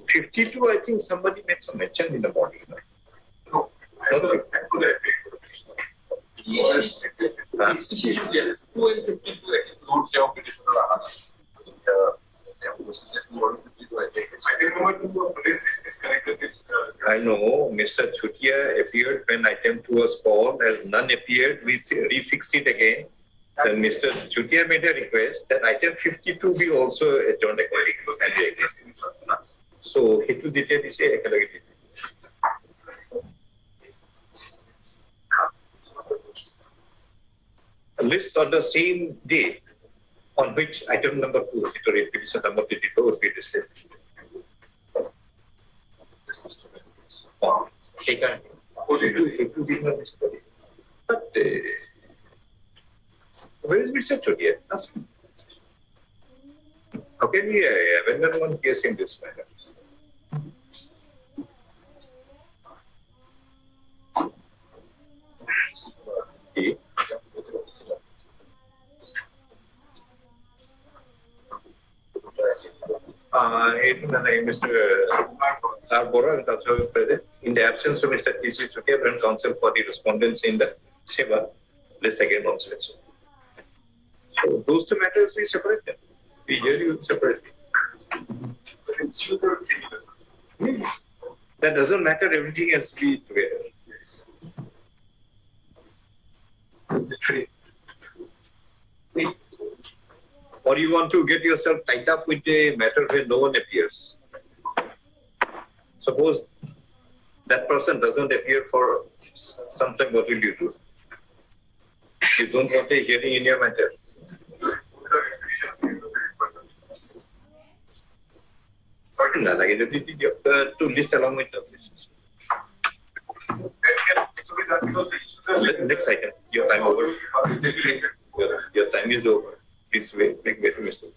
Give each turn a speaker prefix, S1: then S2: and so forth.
S1: 52, I think somebody made some mention in the morning. No. I know Mr. Chutia appeared when item 2 was called. As none appeared, we refixed it again. Then Mr. Chutia made a request that item 52 be also adjourned according to the So, Hitu detail is a list on the same day on which item number 2, petition number 22 would be displayed. Taken. But where is Mr. Chutia? How can we abandon one case in this manner? Mr. Arbora is also present. In the absence of Mr. T.C. Chutia, and counsel for the respondents in the SEBA, list again also. So those two matters we separate them. We hear you separately. That doesn't matter, everything has to be together. Yes. Or you want to get yourself tied up with a matter where no one appears. Suppose that person doesn't appear for some time, what will you do? You don't want a hearing in your matter. To list along with the next item, your time over. Your time is over. Please wait, make way to Mr.